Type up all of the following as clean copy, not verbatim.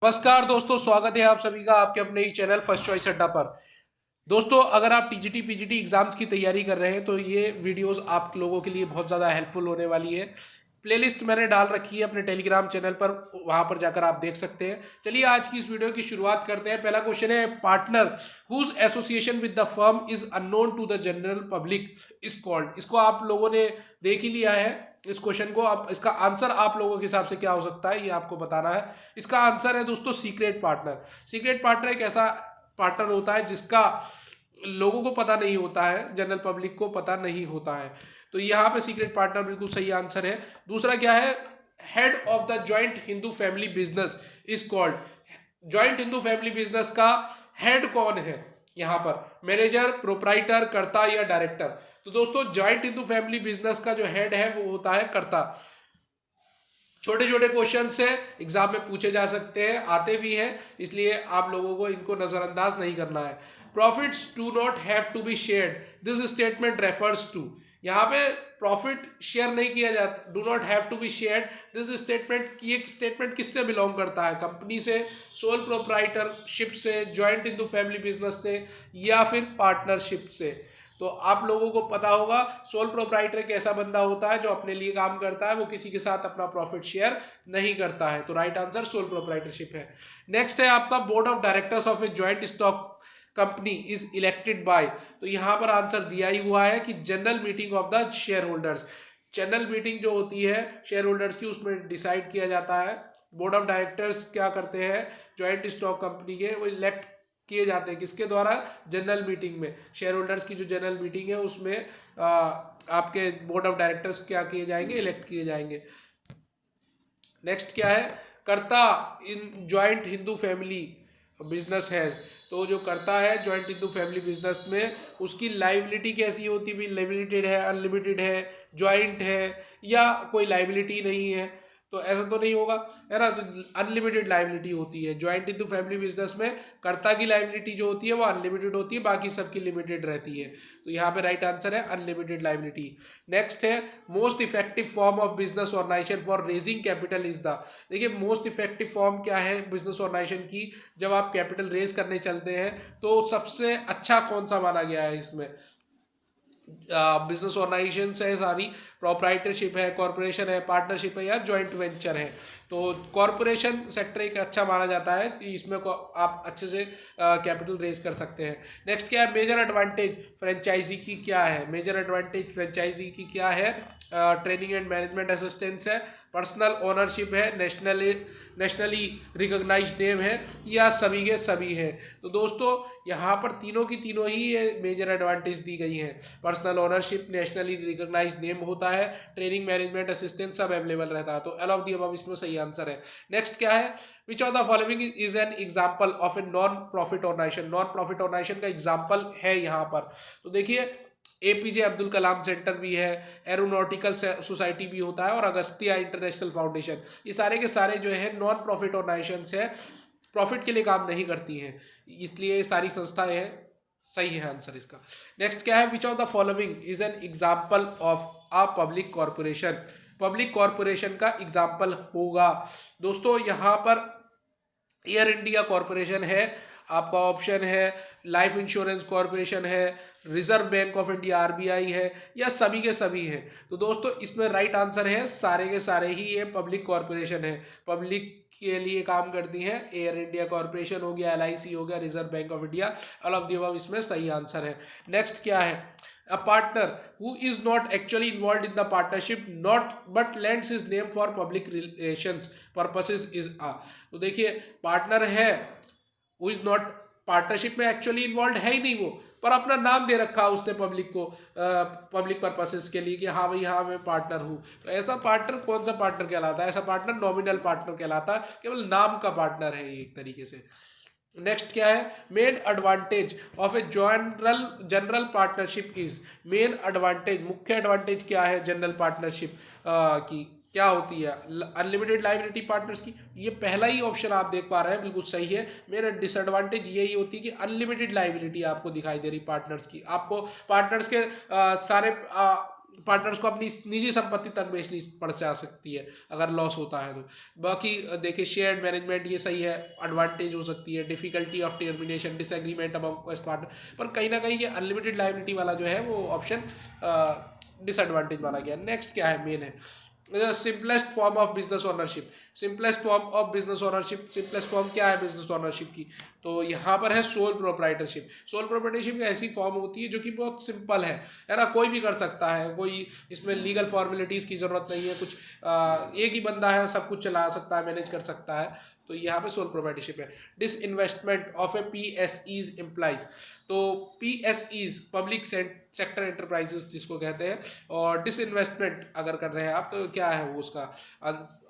नमस्कार दोस्तों, स्वागत है आप सभी का आपके अपने ही चैनल फर्स्ट चॉइस अड्डा पर। दोस्तों, अगर आप टीजीटी पीजीटी एग्जाम्स की तैयारी कर रहे हैं तो ये वीडियोस आप लोगों के लिए बहुत ज़्यादा हेल्पफुल होने वाली है। प्लेलिस्ट मैंने डाल रखी है अपने टेलीग्राम चैनल पर, वहां पर जाकर आप देख सकते हैं। चलिए आज की इस वीडियो की शुरुआत करते हैं। पहला क्वेश्चन है, partner whose association with the firm is unknown to the general public is called. इसको आप लोगों ने देख ही लिया है इस क्वेश्चन को। अब इसका आंसर आप लोगों के हिसाब से क्या हो सकता है ये आपको बताना है। इसका आंसर है दोस्तों सीक्रेट पार्टनर। सीक्रेट पार्टनर एक ऐसा पार्टनर होता है जिसका लोगों को पता नहीं होता है, जनरल पब्लिक को पता नहीं होता है। तो यहाँ पे सीक्रेट पार्टनर बिल्कुल सही आंसर है। दूसरा क्या है, head of the joint Hindu family business is called. Joint Hindu family business का हेड कौन है यहाँ पर, मैनेजर, प्रोप्राइटर, कर्ता या डायरेक्टर। तो दोस्तों जॉइंट हिंदू फैमिली बिजनेस का जो हेड है वो होता है कर्ता। छोटे छोटे क्वेश्चन से एग्जाम में पूछे जा सकते हैं, आते भी हैं, इसलिए आप लोगों को इनको नजरअंदाज नहीं करना है। Profits do not have to be shared this statement refers to. यहाँ पे प्रॉफिट शेयर नहीं किया जाता, do not have to be shared this statement, ये स्टेटमेंट किससे बिलोंग करता है, कंपनी से, सोल प्रोप्राइटरशिप से, जॉइंट हिंदू फैमिली बिजनेस से या फिर पार्टनरशिप से। तो आप लोगों को पता होगा सोल प्रोप्राइटर एक ऐसा बंदा होता है जो अपने लिए काम करता है, वो किसी के साथ अपना प्रॉफिट शेयर नहीं करता है। तो राइट आंसर सोल प्रोप्राइटरशिप है। नेक्स्ट है आपका, board of directors of a joint stock company is elected by. तो यहाँ पर आंसर दिया ही हुआ है कि general meeting of the share holders. General meeting जो होती है शेयर होल्डर्स की, उसमें डिसाइड किया जाता है। बोर्ड ऑफ डायरेक्टर्स क्या करते हैं, जॉइंट स्टॉक कंपनी के, वो इलेक्ट किए जाते हैं किसके द्वारा, जनरल मीटिंग में। शेयर होल्डर्स की जो जनरल मीटिंग है उसमें आपके बोर्ड ऑफ डायरेक्टर्स क्या किए जाएंगे, इलेक्ट किए जाएंगे। नेक्स्ट क्या है, कर्ता in joint Hindu family business है। तो जो करता है जॉइंट हिंदू फैमिली बिजनेस में, उसकी लाइबिलिटी कैसी होती है, लिमिटेड है, अनलिमिटेड है, जॉइंट है या कोई लाइबिलिटी नहीं है। तो ऐसा तो नहीं होगा, है ना। तो अनलिमिटेड लाइबिलिटी होती है जॉइंट हिंदू फैमिली बिजनेस में। कर्ता की लाइबिलिटी जो होती है वो अनलिमिटेड होती है, बाकी सबकी लिमिटेड रहती है। तो यहाँ पे राइट आंसर है अनलिमिटेड लाइबिलिटी। नेक्स्ट है, most effective form of business organisation for raising capital is the. देखिए मोस्ट इफेक्टिव फॉर्म क्या है बिजनेस ऑर्गेनाइजेशन की, जब आप कैपिटल रेज करने चलते हैं तो सबसे अच्छा कौन सा माना गया है इसमें। बिजनेस ऑर्गेनाइजेशन है सारी, प्रोप्राइटरशिप है, कॉर्पोरेशन है, पार्टनरशिप है या जॉइंट वेंचर है। तो कॉर्पोरेशन सेक्टर एक अच्छा माना जाता है कि इसमें आप अच्छे से कैपिटल रेज कर सकते हैं। नेक्स्ट क्या है, मेजर एडवांटेज फ्रेंचाइजी की क्या है। मेजर एडवांटेज फ्रेंचाइजी की क्या है, ट्रेनिंग एंड मैनेजमेंट असिस्टेंस है, पर्सनल ओनरशिप है, नेशनली रिकॉग्नाइज्ड नेम है या सभी के सभी हैं। तो दोस्तों यहाँ पर तीनों की तीनों ही ये मेजर एडवांटेज दी गई हैं। Personal ownership, nationally recognised name होता है, ट्रेनिंग मैनेजमेंट असिस्टेंस सब अवेलेबल रहता है। तो ऑल ऑफ दी अबव इसमें सही आंसर है। नेक्स्ट क्या है, which of the following is an example of a non profit organisation. Non profit organisation का एग्जाम्पल है यहाँ पर। तो देखिए एपीजे अब्दुल कलाम सेंटर भी है, एरोनॉटिकल सोसाइटी भी होता है और अगस्तिया इंटरनेशनल फाउंडेशन। ये सारे के सारे जो है नॉन प्रॉफिट ऑर्गेनाइजेशंस है, प्रॉफिट के लिए काम नहीं करती हैं, इसलिए ये सारी संस्थाएं हैं। सही है आंसर इसका। नेक्स्ट क्या है, which of the following is an example of a public corporation. Public corporation का एग्जाम्पल होगा दोस्तों यहाँ पर एयर इंडिया कॉर्पोरेशन है, आपका ऑप्शन है लाइफ इंश्योरेंस कॉर्पोरेशन है, reserve bank of India RBI है या सभी के सभी हैं। तो दोस्तों इसमें राइट आंसर है सारे के सारे ही ये पब्लिक कॉर्पोरेशन है, पब्लिक के लिए काम करती हैं। एयर इंडिया कॉर्पोरेशन हो गया, एलआईसी हो गया, reserve bank of India, all of the above इसमें सही आंसर है। नेक्स्ट क्या है, a partner who is not actually involved in the partnership not but lends his name for public relations purposes is a। तो देखिए partner है, who is not partnership में actually involve है ही नहीं वो, पर अपना नाम दे रखा उसने पब्लिक को, पब्लिक पर्पसेस के लिए कि हाँ भाई हाँ मैं पार्टनर हूँ। तो ऐसा पार्टनर कौन सा पार्टनर कहलाता है, ऐसा पार्टनर नॉमिनल पार्टनर कहलाता है, केवल नाम का पार्टनर है एक तरीके से। नेक्स्ट क्या है, main advantage of a general partnership is. Main advantage, मुख्य एडवांटेज क्या है जनरल पार्टनरशिप की, क्या होती है, अनलिमिटेड लाइबिलिटी पार्टनर्स की। ये पहला ही ऑप्शन आप देख पा रहे हैं, बिल्कुल सही है। मेरा डिसएडवांटेज यही होती है कि अनलिमिटेड लाइबिलिटी आपको दिखाई दे रही पार्टनर्स की। आपको पार्टनर्स के सारे पार्टनर्स को अपनी निजी संपत्ति तक बेचनी पड़ जा सकती है अगर लॉस होता है तो। बाकी देखिए शेयर्ड मैनेजमेंट ये सही है, एडवांटेज हो सकती है। Difficulty of termination, disagreement among partner, पर कहीं ना कहीं ये अनलिमिटेड लायबिलिटी वाला जो है वो ऑप्शन डिसएडवांटेज माना गया। नेक्स्ट क्या है, मेन है simplest form of business ownership. Simplest form of business ownership, simplest form क्या है बिजनेस ओनरशिप की, तो यहाँ पर है सोल प्रोप्राइटरशिप। सोल प्रोप्राइटरशिप एक ऐसी फॉर्म होती है जो कि बहुत सिंपल है ना, कोई भी कर सकता है, कोई इसमें लीगल फॉर्मेलिटीज़ की ज़रूरत नहीं है कुछ, एक ही बंदा है सब कुछ चला सकता है, मैनेज कर सकता है, तो यहाँ पे सोल प्रोप्राइटरशिप है। Disinvestment of A PSEs employees, तो PSEs पब्लिक सेक्टर एंटरप्राइजेस जिसको कहते हैं, और डिसइन्वेस्टमेंट अगर कर रहे हैं आप तो क्या है वो उसका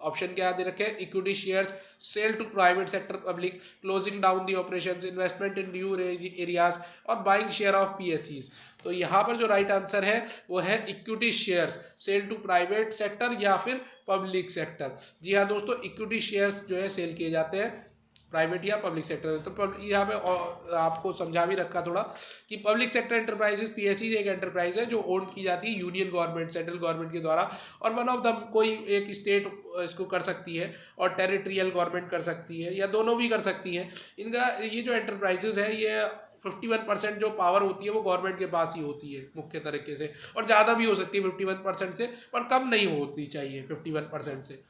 ऑप्शन क्या दे रखे हैं, equity shares, sale to private sector public, closing down the operations, investment in new areas और बाइंग शेयर ऑफ PSEs। तो यहाँ पर जो राइट आंसर है वो है equity shares, sale to private sector या फिर पब्लिक सेक्टर। जी हाँ दोस्तों, इक्विटी शेयर्स जो है सेल किए जाते हैं प्राइवेट या पब्लिक सेक्टर में। तो यहाँ पे आपको समझा भी रखा थोड़ा कि पब्लिक सेक्टर एंटरप्राइजेस PSE एक एंटरप्राइज है जो ओन की जाती है यूनियन गवर्नमेंट, सेंट्रल गवर्नमेंट के द्वारा, और वन ऑफ द कोई एक स्टेट इसको कर सकती है और टेरिटरियल गवर्नमेंट कर सकती है या दोनों भी कर सकती है। इनका ये जो एंटरप्राइजेस है ये 51% जो पावर होती है वो गवर्नमेंट के पास ही होती है मुख्य तरीके से, और ज़्यादा भी हो सकती है 51% से, पर कम नहीं होनी चाहिए 51% से।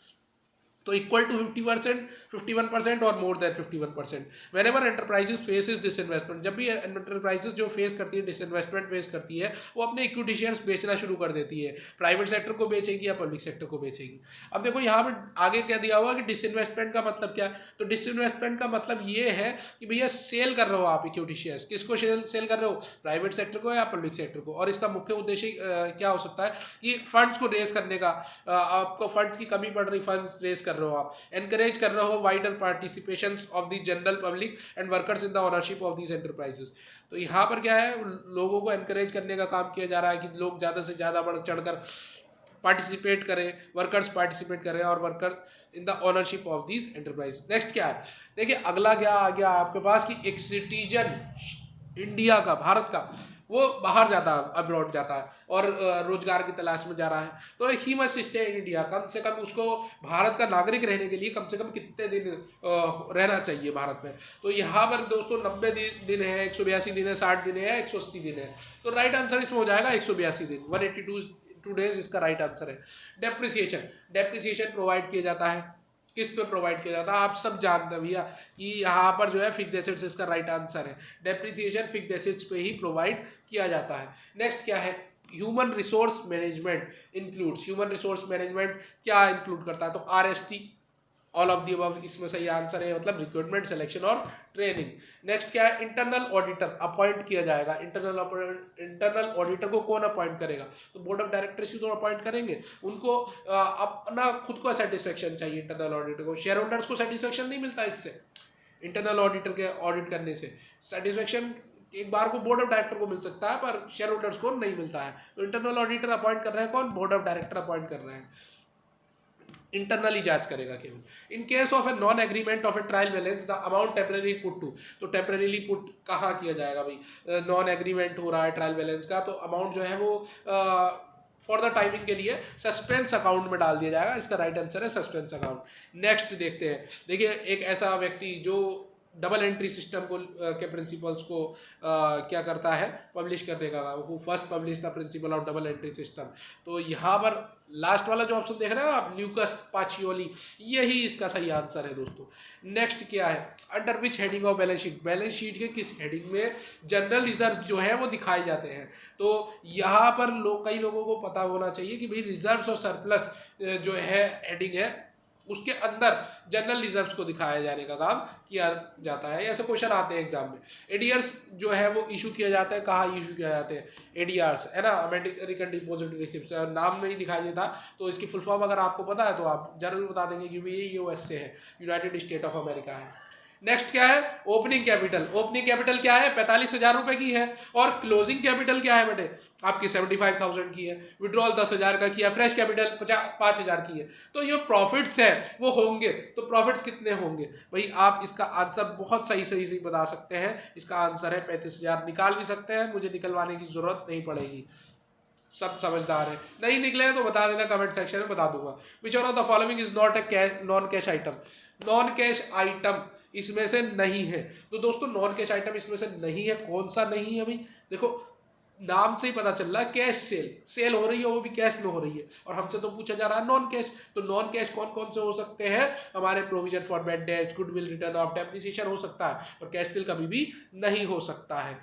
तो इक्वल टू 50%, 51% और more than 51%। When ever enterprises faces disinvestment, जब भी एंटरप्राइजेस जो फेस करती है डिसइन्वेस्टमेंट फेस करती है, वो अपने इक्विटी शेयर्स बेचना शुरू कर देती है, प्राइवेट सेक्टर को बेचेगी या पब्लिक सेक्टर को बेचेगी। अब देखो यहाँ पर आगे क्या दिया हुआ कि डिसइन्वेस्टमेंट का मतलब क्या है, तो डिसइन्वेस्टमेंट का मतलब ये है कि भैया सेल कर रहे हो आप इक्विटी शेयर्स, किसको सेल कर रहे हो, प्राइवेट सेक्टर को या पब्लिक सेक्टर को, और इसका मुख्य उद्देश्य क्या हो सकता है कि फंड्स को रेज करने का, आपको फंड्स की कमी पड़ रही, फंड्स रेज कर रहे हो आप, एनकरेज कर रहे हो wider participation of the general public and workers in the ownership of these enterprises. तो यहाँ पर क्या है, लोगों को एनकरेज करने का काम किया जा रहा है कि लोग ज़्यादा से ज़्यादा बढ़ चढ़कर पार्टिसिपेट करें, वर्कर्स पार्टिसिपेट करें और worker in the ownership of these enterprise. Next क्या है, देखिए अगला क्या आ गया आपके पास कि एक सिटीजन इंडिया का, भारत का, वो बाहर जाता है, अब्रॉड जाता है और रोजगार की तलाश में जा रहा है, तो ही मस्ट स्टे इन इंडिया। कम से कम उसको भारत का नागरिक रहने के लिए कम से कम कितने दिन रहना चाहिए भारत में, तो यहाँ पर दोस्तों 90 दिन है, 182 दिन है, 60 दिन है, 180 दिन है, तो राइट आंसर इसमें हो जाएगा 182 दिन, 182 डेज इसका राइट आंसर है। डेप्रिसिएशन प्रोवाइड किया जाता है, किस पे प्रोवाइड किया जाता है, आप सब जानते हैं भैया कि यहाँ पर जो है फिक्स एसेट्स इसका राइट आंसर है, डेप्रिसिएशन फिक्स एसेट्स पे ही प्रोवाइड किया जाता है। नेक्स्ट क्या है, human resource management includes, human resource management क्या इंक्लूड करता है, तो RST, all of the above इसमें सही आंसर है, मतलब रिक्रूटमेंट, सिलेक्शन और ट्रेनिंग। नेक्स्ट क्या है, इंटरनल ऑडिटर अपॉइंट किया जाएगा। इंटरनल ऑडिटर को कौन अपॉइंट करेगा, तो बोर्ड ऑफ डायरेक्टर्स ही तो अपॉइंट करेंगे, उनको अपना खुद को सेटिस्फेक्शन चाहिए। इंटरनल ऑडिटर को, शेयर होल्डर्स को सेटिस्फेक्शन नहीं मिलता इससे, इंटरनल ऑडिटर के ऑडिट करने से सेटिस्फेक्शन एक बार को बोर्ड ऑफ डायरेक्टर को मिल सकता है पर शेयर होल्डर्स को नहीं मिलता है। तो इंटरनल ऑडिटर अपॉइंट कर रहे हैं कौन, बोर्ड ऑफ डायरेक्टर अपॉइंट कर रहे हैं, इंटरनली जांच करेगा केवल। In case of a non agreement of a trial balance the amount temporary put to, तो टेम्परेरी पुट कहाँ किया जाएगा भाई, नॉन एग्रीमेंट हो रहा है ट्रायल बैलेंस का, तो अमाउंट जो है वो फॉर द टाइमिंग के लिए सस्पेंस अकाउंट में डाल दिया जाएगा, इसका राइट आंसर है सस्पेंस अकाउंट। नेक्स्ट देखते हैं, देखिए एक ऐसा व्यक्ति जो डबल एंट्री सिस्टम को के प्रिंसिपल्स को क्या करता है, पब्लिश करने का, वो first publish the principle of double entry system. तो यहाँ पर लास्ट वाला जो ऑप्शन देख रहे हैं आप, ल्यूकस पाचियोली, यही इसका सही आंसर है दोस्तों। नेक्स्ट क्या है, under which heading of balance sheet, balance sheet के किस हेडिंग में जनरल रिजर्व जो है वो दिखाए जाते हैं, तो यहाँ पर कई लोगों को पता होना चाहिए कि भाई रिजर्व्स और सरप्लस जो है हेडिंग है उसके अंदर जनरल रिजर्व्स को दिखाया जाने का काम किया जाता है। ऐसे क्वेश्चन आते हैं एग्जाम में। एडीआर्स जो है वो इशू किया जाता है, कहाँ इशू किया जाते हैं एडीआर्स, है ना, अमेरिकन डिपॉजिटरी रिसिप्ट्स, नाम में ही दिखाई देता, तो इसकी फुल फॉर्म अगर आपको पता है तो आप जरूर बता देंगे कि भाई ये US से है, यूनाइटेड स्टेट ऑफ अमेरिका है। नेक्स्ट क्या है, ओपनिंग कैपिटल, ओपनिंग कैपिटल क्या है, 45,000 रुपए की है, और क्लोजिंग कैपिटल क्या है बेटे, आपकी 75,000 की है, विड्रॉल 10,000 का किया, फ्रेश कैपिटल 5,000 की है। तो ये प्रॉफिट्स है वो होंगे, तो प्रॉफिट्स कितने होंगे भाई, आप इसका आंसर बहुत सही बता सकते हैं, इसका आंसर है 35,000, निकाल भी सकते हैं, मुझे निकलवाने की जरूरत नहीं पड़ेगी। सब समझदार है, नहीं निकले तो बता देना कमेंट सेक्शन में, बता दूंगा। Which one of the following is not a non cash item, non cash item इसमें से नहीं है। तो दोस्तों नॉन कैश आइटम इसमें से नहीं है, कौन सा नहीं है भाई, देखो नाम से ही पता चल रहा है, कैश सेल हो रही है, वो भी कैश में हो रही है, और हमसे तो पूछा जा रहा है नॉन कैश। तो नॉन कैश कौन कौन से हो सकते हैं, हमारे provision for bad debts, goodwill, return of depreciation हो सकता है, और कैश सेल कभी भी नहीं हो सकता है।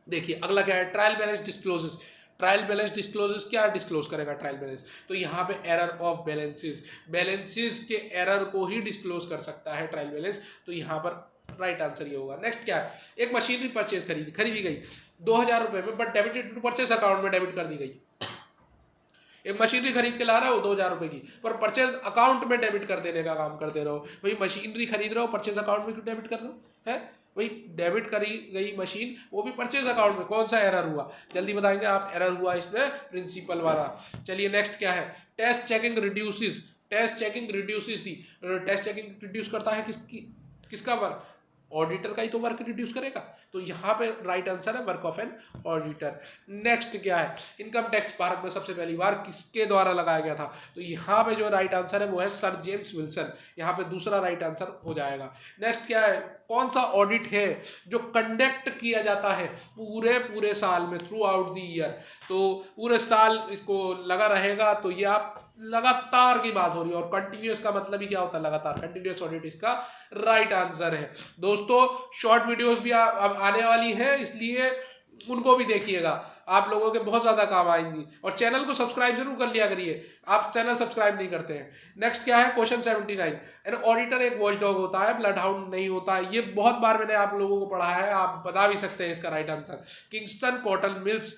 देखिए अगला क्या है, trial balance discloses. Trial balance discloses क्या डिस्क्लोज करेगा ट्रायल बैलेंस, तो यहाँ पे एरर ऑफ बैलेंसेस, बैलेंसेस के एरर को ही डिस्क्लोज कर सकता है ट्रायल बैलेंस, तो यहाँ पर राइट आंसर ये होगा। नेक्स्ट क्या है, एक मशीनरी परचेज खरीदी गई 2000 रुपये में, but debited to purchase account में डेबिट कर दी गई। एक मशीनरी खरीद के ला रहा हो 2000 रुपये की, पर परचेज अकाउंट में डेबिट कर देने का काम करते रहो। भाई मशीनरी खरीद रहे हो, परचेज अकाउंट में क्यों डेबिट कर रहे हो, है भाई डेबिट करी गई मशीन, वो भी परचेज अकाउंट में, कौन सा एरर हुआ, जल्दी बताएंगे आप। एरर हुआ इसमें प्रिंसिपल वाला। चलिए नेक्स्ट क्या है, test checking reduces, test checking reduces the, test checking reduce करता है किसका वर्क, ऑडिटर का ही तो वर्क रिड्यूस करेगा, तो यहाँ पे राइट आंसर है work of an auditor. Next क्या है, इनकम टैक्स भारत में सबसे पहली बार किसके द्वारा लगाया गया था, तो यहाँ पे जो राइट आंसर है वो है सर जेम्स विल्सन, यहाँ पे दूसरा राइट आंसर हो जाएगा। नेक्स्ट क्या है, कौन सा ऑडिट है जो कंडक्ट किया जाता है पूरे साल में, थ्रू आउट द ईयर, तो पूरे साल इसको लगा रहेगा, तो ये आप लगातार की बात हो रही है, और कंटिन्यूस का मतलब ही क्या होता है, लगातार, कंटिन्यूस ऑडिट इसका राइट आंसर है। दोस्तों शॉर्ट वीडियोस भी अब आने वाली है, इसलिए उनको भी देखिएगा, आप लोगों के बहुत ज़्यादा काम आएंगी, और चैनल को सब्सक्राइब जरूर कर लिया करिए, आप चैनल सब्सक्राइब नहीं करते हैं। नेक्स्ट क्या है, क्वेश्चन 79, एन ऑडिटर एक वॉचडॉग होता है, ब्लड हाउंड नहीं होता है। ये बहुत बार मैंने आप लोगों को पढ़ा है, आप बता भी सकते हैं इसका right answer, Kingston cotton mills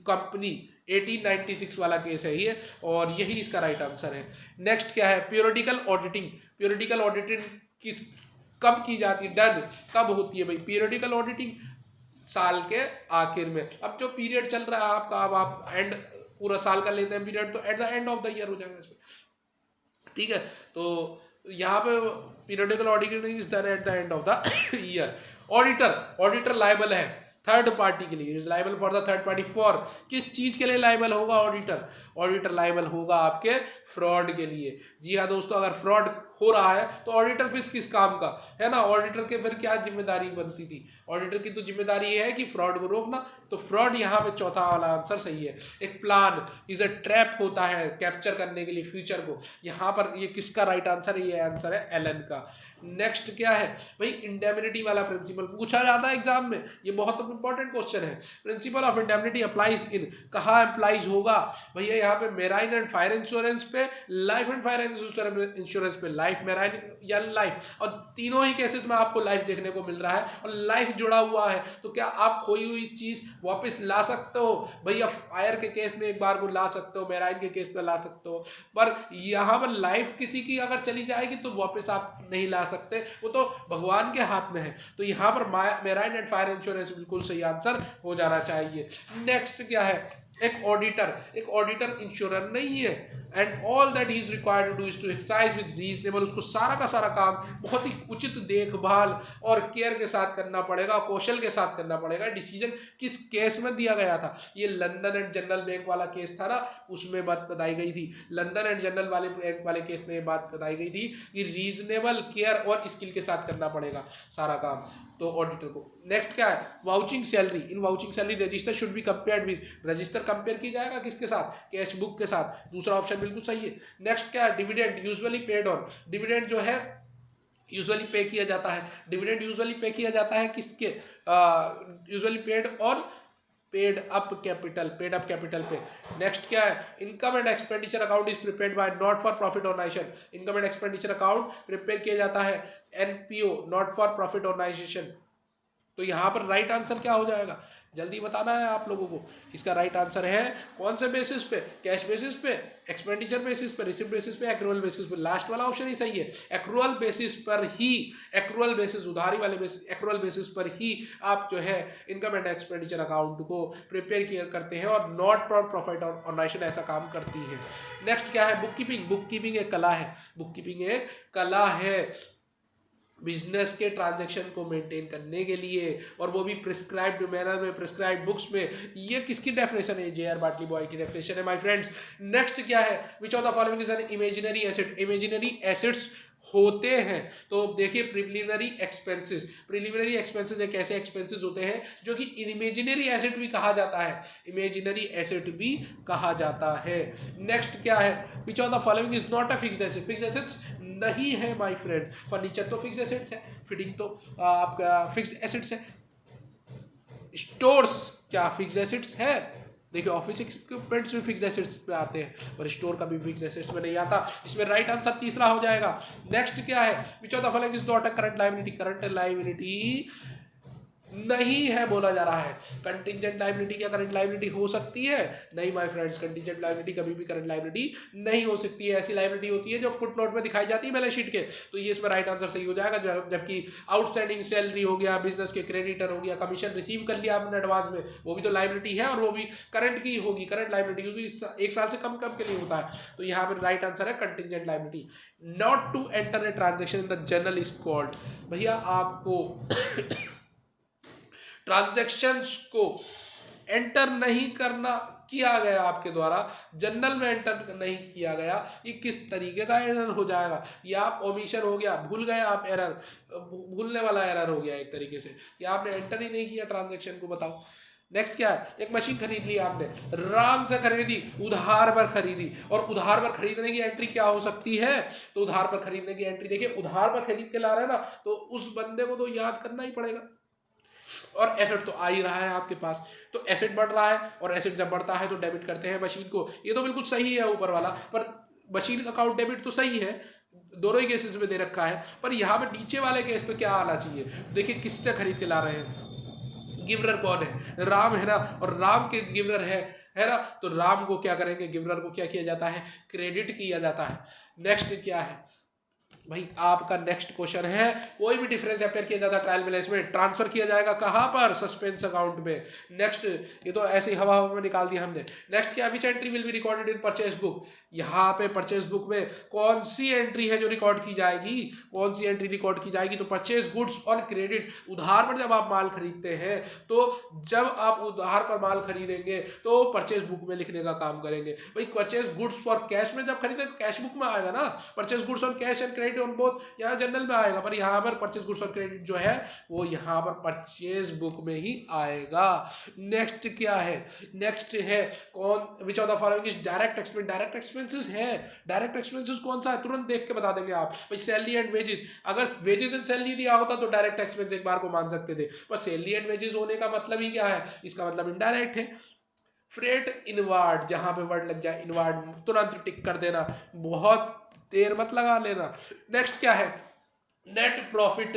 company 1896 वाला केस है ये, और यही इसका राइट आंसर है। नेक्स्ट क्या है, पीरियडिकल ऑडिटिंग, पीरियडिकल ऑडिटिंग किस कब की जाती है, डन कब होती है भाई, पीरियडिकल ऑडिटिंग साल के आखिर में। अब जो पीरियड चल रहा है आपका, अब आप एंड पूरा साल का लेते हैं पीरियड, तो at the end of the year हो जाएगा इसमें, ठीक है। तो यहाँ पे periodical auditing is done at the end of the year. Auditor liable है थर्ड पार्टी के लिए, is liable for the third party, for किस चीज के लिए लायबल होगा ऑडिटर लायबल होगा आपके फ्रॉड के लिए। जी हाँ दोस्तों, अगर फ्रॉड हो रहा है तो ऑडिटर फिर किस काम का है ना, ऑडिटर के फिर क्या जिम्मेदारी बनती थी, ऑडिटर की तो जिम्मेदारी ये है कि फ्रॉड को रोकना, तो फ्रॉड यहाँ पे चौथा वाला आंसर सही है। एक प्लान इज अ ट्रैप होता है कैप्चर करने के लिए फ्यूचर को, यहाँ पर ये किसका राइट आंसर है, ये आंसर है एलन का। नेक्स्ट क्या है भाई, इंडेमनिटी वाला प्रिंसिपल पूछा जाता है एग्जाम में, ये बहुत इंपॉर्टेंट क्वेश्चन है। प्रिंसिपल ऑफ इंडेमनिटी अप्लाइज इन, कहाँ अप्लाइज होगा भैया, यहाँ पे मेराइन एंड फायर इंश्योरेंस पे, लाइफ एंड फायर इंश्योरेंस पे, लाइफ मेराइन या लाइफ, और तीनों ही केसेस में आपको लाइफ देखने को मिल रहा है, और लाइफ जुड़ा हुआ है, तो क्या आप खोई हुई चीज वापस ला सकते हो भैया, फायर के केस में एक बार को ला सकते हो, मेराइन के केस में ला सकते हो, पर यहाँ पर लाइफ किसी की अगर चली जाएगी तो वापस आप नहीं ला सकते, वो तो भगवान के हाथ में है। तो यहाँ पर मेराइन एंड फायर इंश्योरेंस बिल्कुल सही आंसर हो जाना चाहिए। नेक्स्ट क्या है, एक ऑडिटर इंश्योरर नहीं है, and all that he is required to do is to exercise with reasonable, उसको सारा का सारा काम बहुत ही उचित देखभाल और केयर के साथ करना पड़ेगा, कौशल के साथ करना पड़ेगा। डिसीजन किस केस में दिया गया था, ये लंदन एंड जनरल बैंक वाला केस था ना, उसमें बात बताई गई थी, लंदन एंड जनरल वाले बैंक वाले केस में ये बात बताई गई थी कि रीजनेबल केयर और स्किल के साथ करना पड़ेगा सारा काम, तो ऑडिटर को। नेक्स्ट क्या है, vouching salary, in vouching salary register should be compared with, register compare की जाएगा किसके साथ, कैश बुक के साथ, दूसरा ऑप्शन बिल्कुल सही है। नेक्स्ट क्या है, dividend usually paid on, dividend जो है यूजुअली पे किया जाता है, डिविडेंड यूजुअली पे किया जाता है किसके, यूजुअली पेड और पेड अप कैपिटल पे। नेक्स्ट क्या है, income and expenditure account is prepared by not for profit organisation, income and expenditure account prepare किया जाता है NPO, not for profit organisation, तो यहाँ पर राइट आंसर क्या हो जाएगा, जल्दी बताना है आप लोगों को। इसका राइट आंसर है कौन से बेसिस पे, कैश बेसिस पे, एक्सपेंडिचर बेसिस पे, रिसिप्ट बेसिस पे, एक्रूअल बेसिस पे, लास्ट वाला ऑप्शन ही सही है। एक्रूअल बेसिस पर ही, एक्रूअल बेसिस, उधारी वाले बेसिस, एक्रूअल बेसिस पर ही आप जो है इनकम एंड एक्सपेंडिचर अकाउंट को प्रिपेयर करते हैं, और नॉट फॉर प्रॉफिट ऑर्गेनाइजेशन ऐसा काम करती है। नेक्स्ट क्या है, बुक कीपिंग एक कला है, बुक कीपिंग एक कला है। बिजनेस के ट्रांजैक्शन को मेंटेन करने के लिए, और वो भी प्रिस्क्राइब्ड मैनर में, प्रिस्क्राइब्ड बुक्स में। ये किसकी डेफिनेशन है? जे.आर. बाटली बॉय की डेफिनेशन है माय फ्रेंड्स। नेक्स्ट क्या है? Which of the following is an imaginary asset? Imaginary assets होते हैं तो देखिए प्रिलिमिनरी एक्सपेंसेस। प्रिलिमिनरी एक्सपेंसेस एक ऐसे एक्सपेंसेस होते हैं जो कि इमेजिनरी एसेट भी कहा जाता है, इमेजिनरी एसेट भी कहा जाता है। नेक्स्ट क्या है? Which of the following is not a fixed asset? Fixed assets नहीं है माय फ्रेंड्स। फर्नीचर तो फिक्स्ड एसेट्स है, फिटिंग तो आपका फिक्स्ड एसेट्स है। स्टोर्स क्या फिक्स्ड एसेट्स है? देखिए ऑफिस इक्विपमेंट्स भी फिक्स्ड एसेट्स में आते हैं, पर स्टोर का भी फिक्स्ड एसेट्स में नहीं आता। इसमें राइट आंसर तीसरा हो जाएगा। नेक्स्ट क्या है? Which of the following is not a current liability? Current liability नहीं है बोला जा रहा है। कंटिजेंट लायबिलिटी क्या करंट लायबिलिटी हो सकती है? नहीं माय फ्रेंड्स, कंटिजेंट लायबिलिटी कभी भी करंट लायबिलिटी नहीं हो सकती है। ऐसी लायबिलिटी होती है जो फुटनोट में दिखाई जाती है बैलेंस शीट के। तो ये इसमें राइट आंसर सही हो जाएगा। जबकि आउटस्टैंडिंग सैलरी हो गया, बिजनेस के क्रेडिटर हो गया, कमीशन रिसीव कर लिया आपने एडवांस में, वो भी तो लायबिलिटी है, और वो भी करंट की होगी, करंट लायबिलिटी, क्योंकि एक साल से कम कम के लिए होता है। तो यहाँ पर राइट आंसर है contingent liability. Not to enter a transaction in the journal is called. भैया आपको ट्रांजैक्शंस को एंटर नहीं करना किया गया आपके द्वारा, जर्नल में एंटर नहीं किया गया, ये किस तरीके का एरर हो जाएगा? ये आप ओमिशन हो गया, भूल गए आप, एरर भूलने वाला एरर हो गया एक तरीके से, कि आपने एंटर ही नहीं किया ट्रांजैक्शन को। बताओ नेक्स्ट क्या है? एक मशीन खरीद ली आपने, आराम से खरीदी, उधार पर खरीदी, और उधार पर खरीदने की एंट्री क्या हो सकती है? तो उधार पर खरीदने की एंट्री देखिए, उधार पर खरीद के ला रहे हैं ना, तो उस बंदे को तो याद करना ही पड़ेगा, और एसेट तो आ ही रहा है आपके पास, तो एसेट बढ़ रहा है, और एसेट जब बढ़ता है तो डेबिट करते हैं मशीन को। ये तो बिल्कुल सही है ऊपर वाला, पर मशीन अकाउंट डेबिट तो सही है, दोनों ही केसेस में दे रखा है। पर यहाँ पे नीचे वाले केस पे क्या आना चाहिए? देखिए किससे खरीद के ला रहे हैं, गिवरर कौन है? राम है ना, और राम के गिवरर है ना, तो राम को क्या करेंगे? गिवरर को क्या किया जाता है? क्रेडिट किया जाता है। नेक्स्ट क्या है भाई? आपका नेक्स्ट क्वेश्चन है, कोई भी डिफरेंस अपेयर किया जाता है ट्रायल बैलेंस में, ट्रांसफर किया जाएगा कहां पर? सस्पेंस अकाउंट में। नेक्स्ट, ये तो ऐसे ही हवा में निकाल दिया हमने। नेक्स्ट क्या? Which entry will be recorded in purchase book? यहाँ पे परचेज बुक में कौन सी एंट्री है जो रिकॉर्ड की जाएगी? कौन सी एंट्री रिकॉर्ड की जाएगी? तो परचेज गुड्स ऑन क्रेडिट, उधार पर जब आप माल खरीदते हैं, तो जब आप उधार पर माल खरीदेंगे तो परचेज बुक में लिखने का काम करेंगे। भाई परचेज गुड्स फॉर कैश में जब खरीदे तो कैश बुक में आएगा ना, purchase goods on cash and credit on both यहाँ जनरल में आएगा, पर यहाँ पर परचेज गुड्स और क्रेडिट जो है वो यहाँ पर परचेज बुक में ही आएगा। नेक्स्ट क्या है? नेक्स्ट है कौन? विच of the following is direct expense? Direct expenses है, डायरेक्ट एक्सपेंसेस कौन सा है? तुरंत देख के बता देंगे आप। भाई सैलरी एंड वेजेस, अगर वेजेस एंड सैलरी दिया होता तो डायरेक्ट एक्सपेंस एक बार को मान सकते थे, पर सैलरी एंड वेजेस होने का मतलब ही क्या है? इसका मतलब इनडायरेक्ट है। फ्रेट इनवार्ड, जहां पे वर्ड लग जाए इनवार्ड तुरंत टिक कर देना, बहुत देर मत लगा लेना। नेक्स्ट क्या है? Net profit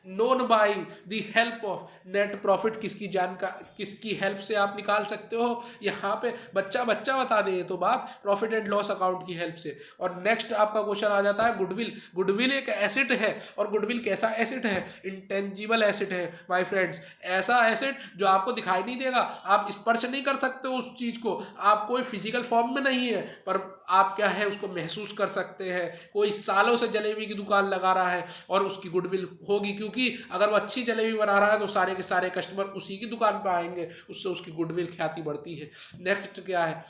known by the help of. Net profit किसकी किसकी हेल्प से आप निकाल सकते हो? यहाँ पे बच्चा बता दे तो बात, प्रॉफिट एंड लॉस अकाउंट की हेल्प से। और नेक्स्ट आपका क्वेश्चन आ जाता है गुडविल। गुडविल एक एसेट है, और गुडविल कैसा एसेट है? इंटेंजिबल एसेट है माय फ्रेंड्स। ऐसा एसेट जो आपको दिखाई नहीं देगा, आप स्पर्श नहीं कर सकते हो उस चीज को, आप कोई फिजिकल फॉर्म में नहीं है, पर आप क्या है उसको महसूस कर सकते हैं। कोई सालों से जलेबी की दुकान लगा रहा है और उसकी गुडविल होगी, क्योंकि अगर वो अच्छी जलेबी बना रहा है तो सारे के सारे कस्टमर उसी की दुकान पे आएंगे, उससे उसकी गुडविल ख्याति बढ़ती है। नेक्स्ट क्या है?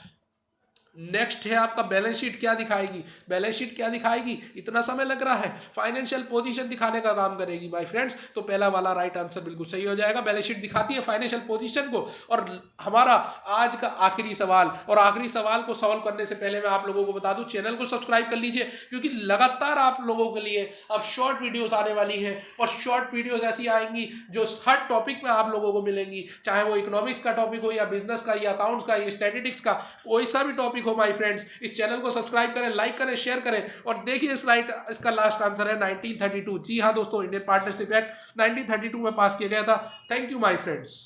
नेक्स्ट है आपका बैलेंस शीट क्या दिखाएगी? बैलेंस शीट क्या दिखाएगी? इतना समय लग रहा है, फाइनेंशियल पोजीशन दिखाने का काम करेगी माय फ्रेंड्स। तो पहला वाला राइट आंसर बिल्कुल सही हो जाएगा। बैलेंस शीट दिखाती है फाइनेंशियल पोजीशन को। और हमारा आज का आखिरी सवाल, और आखिरी सवाल को सॉल्व करने से पहले मैं आप लोगों को बता दूं, चैनल को सब्सक्राइब कर लीजिए, क्योंकि लगातार आप लोगों के लिए अब शॉर्ट वीडियोस आने वाली है, और शॉर्ट वीडियोस ऐसी आएंगी जो हर टॉपिक में आप लोगों को मिलेंगी, चाहे वो इकोनॉमिक्स का टॉपिक हो, या बिजनेस का, या अकाउंट्स का, या स्टैटिस्टिक्स का, कोई सा भी टॉपिक हो माय फ्रेंड्स। इस चैनल को सब्सक्राइब करें, लाइक करें, शेयर करें। और देखिए इसका लास्ट आंसर है 1932। जी हाँ दोस्तों, इंडियन पार्टनरशिप एक्ट 1932 में पास किया गया था। Thank you my friends.